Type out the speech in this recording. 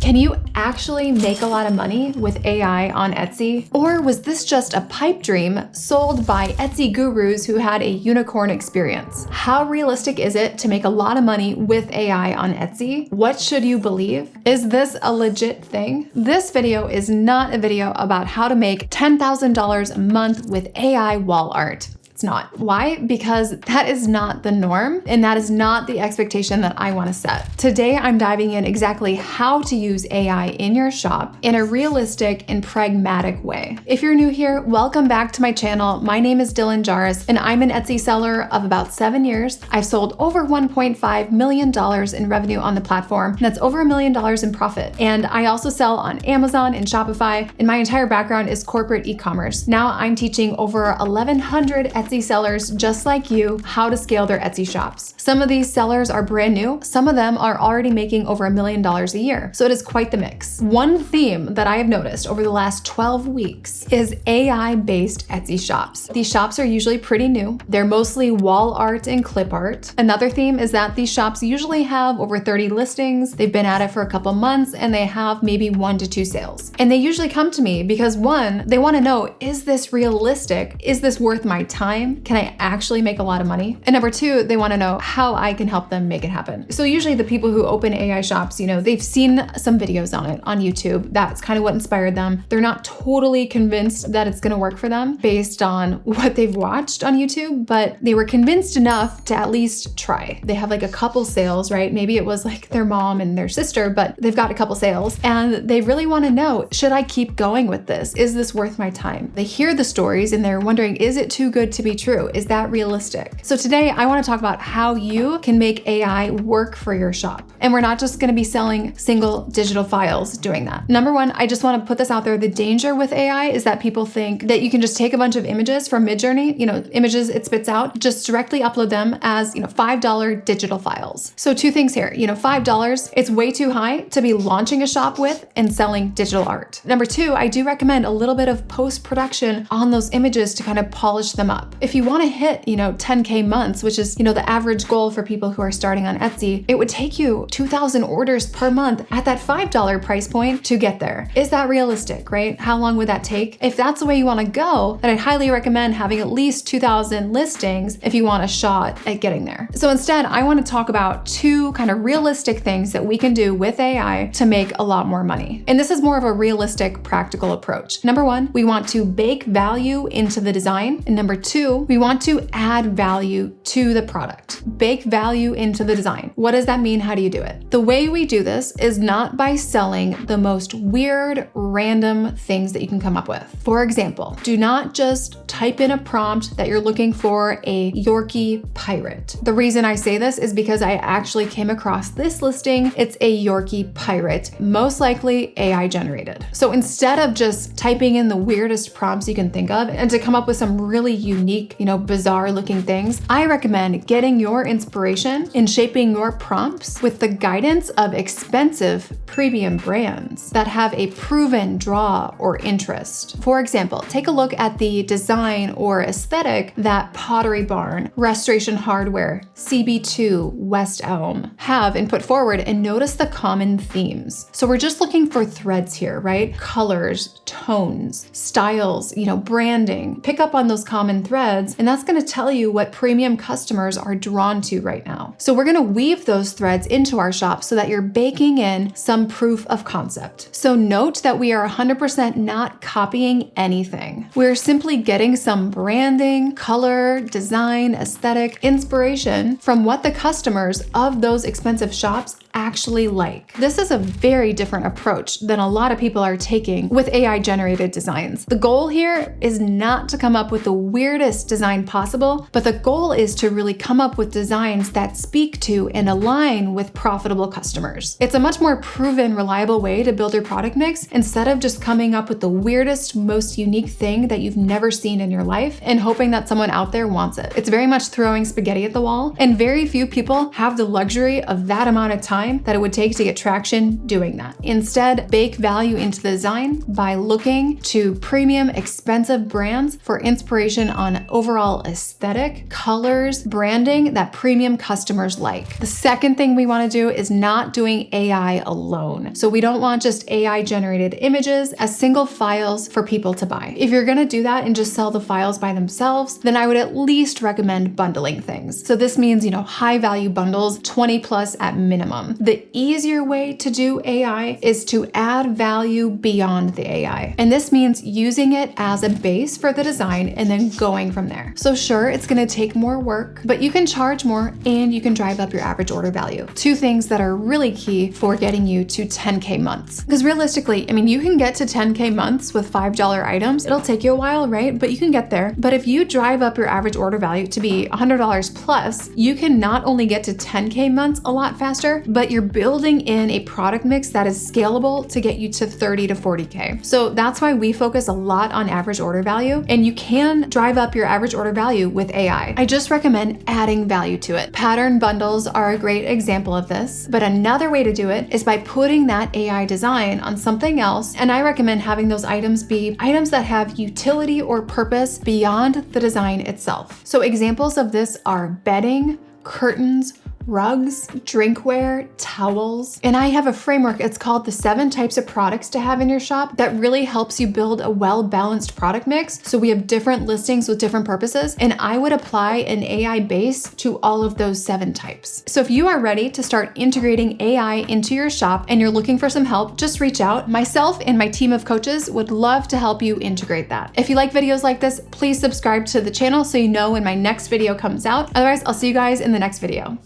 Can you actually make a lot of money with AI on Etsy? Or was this just a pipe dream sold by Etsy gurus who had a unicorn experience? How realistic is it to make a lot of money with AI on Etsy? What should you believe? Is this a legit thing? This video is not a video about how to make $10,000 a month with AI wall art. It's not. Why? Because that is not the norm, and that is not the expectation that I want to set. Today, I'm diving in exactly how to use AI in your shop in a realistic and pragmatic way. If you're new here, welcome back to my channel. My name is Dylan Jarris, and I'm an Etsy seller of about 7 years. I've sold over $1.5 million in revenue on the platform, and that's over $1 million in profit. And I also sell on Amazon and Shopify, and my entire background is corporate e-commerce. Now I'm teaching over 1,100 Etsy sellers just like you how to scale their Etsy shops. Some of these sellers are brand new. Some of them are already making over $1 million a year. So it is quite the mix. One theme that I have noticed over the last 12 weeks is AI-based Etsy shops. These shops are usually pretty new. They're mostly wall art and clip art. Another theme is that these shops usually have over 30 listings. They've been at it for a couple months and they have maybe 1 to 2 sales. And they usually come to me because one, they want to know, is this realistic? Is this worth my time? Can I actually make a lot of money? And number two, they want to know how I can help them make it happen. So usually the people who open AI shops, they've seen some videos on it on YouTube. That's kind of what inspired them. They're not totally convinced that it's going to work for them based on what they've watched on YouTube, but they were convinced enough to at least try. They have like a couple sales, right? Maybe it was like their mom and their sister, but they've got a couple sales and they really want to know, should I keep going with this? Is this worth my time? They hear the stories and they're wondering, is it too good to be true? Is that realistic? So today I want to talk about how you can make AI work for your shop. And we're not just going to be selling single digital files doing that. Number one, I just want to put this out there. The danger with AI is that people think that you can just take a bunch of images from Midjourney, images it spits out, just directly upload them as, $5 digital files. So two things here, $5, it's way too high to be launching a shop with and selling digital art. Number two, I do recommend a little bit of post-production on those images to kind of polish them up. If you want to hit, 10K months, which is, the average goal for people who are starting on Etsy, it would take you 2,000 orders per month at that $5 price point to get there. Is that realistic, right? How long would that take? If that's the way you want to go, then I'd highly recommend having at least 2,000 listings if you want a shot at getting there. So instead, I want to talk about two kind of realistic things that we can do with AI to make a lot more money. And this is more of a realistic, practical approach. Number one, we want to bake value into the design. And number two, we want to add value to the product. Bake value into the design. What does that mean? How do you do it? The way we do this is not by selling the most weird, random things that you can come up with. For example, do not just type in a prompt that you're looking for a Yorkie pirate. The reason I say this is because I actually came across this listing. It's a Yorkie pirate, most likely AI generated. So instead of just typing in the weirdest prompts you can think of and to come up with some really unique, bizarre looking things, I recommend getting your inspiration in shaping your prompts with the guidance of expensive premium brands that have a proven draw or interest. For example, take a look at the design or aesthetic that Pottery Barn, Restoration Hardware, CB2, West Elm have and put forward, and notice the common themes. So we're just looking for threads here, right? Colors, tones, styles, branding. Pick up on those common threads, and that's going to tell you what premium customers are drawn to right now. So we're going to weave those threads into our shop so that you're baking in some proof of concept. So note that we are 100% not copying anything. We're simply getting some branding, color, design, aesthetic, inspiration from what the customers of those expensive shops actually like. This is a very different approach than a lot of people are taking with AI generated designs. The goal here is not to come up with the weirdest design possible, but the goal is to really come up with designs that speak to and align with profitable customers. It's a much more proven, reliable way to build your product mix instead of just coming up with the weirdest, most unique thing that you've never seen in your life and hoping that someone out there wants it. It's very much throwing spaghetti at the wall, and very few people have the luxury of that amount of time time that it would take to get traction doing that. Instead, bake value into the design by looking to premium, expensive brands for inspiration on overall aesthetic, colors, branding that premium customers like. The second thing we want to do is not doing AI alone. So we don't want just AI generated images as single files for people to buy. If you're going to do that and just sell the files by themselves, then I would at least recommend bundling things. So this means, high value bundles, 20 plus at minimum. The easier way to do AI is to add value beyond the AI. And this means using it as a base for the design and then going from there. So sure, it's going to take more work, but you can charge more and you can drive up your average order value. Two things that are really key for getting you to 10K months. Because realistically, you can get to 10K months with $5 items. It'll take you a while, right? But you can get there. But if you drive up your average order value to be $100 plus, you can not only get to 10K months a lot faster, but you're building in a product mix that is scalable to get you to 30 to 40K. So that's why we focus a lot on average order value, and you can drive up your average order value with AI. I just recommend adding value to it. Pattern bundles are a great example of this, but another way to do it is by putting that AI design on something else, and I recommend having those items be items that have utility or purpose beyond the design itself. So examples of this are bedding, curtains, rugs, drinkware, towels. And I have a framework, it's called the 7 types of products to have in your shop, that really helps you build a well-balanced product mix. So we have different listings with different purposes, and I would apply an AI base to all of those 7 types. So if you are ready to start integrating AI into your shop and you're looking for some help, just reach out. Myself and my team of coaches would love to help you integrate that. If you like videos like this, please subscribe to the channel so you know when my next video comes out. Otherwise, I'll see you guys in the next video.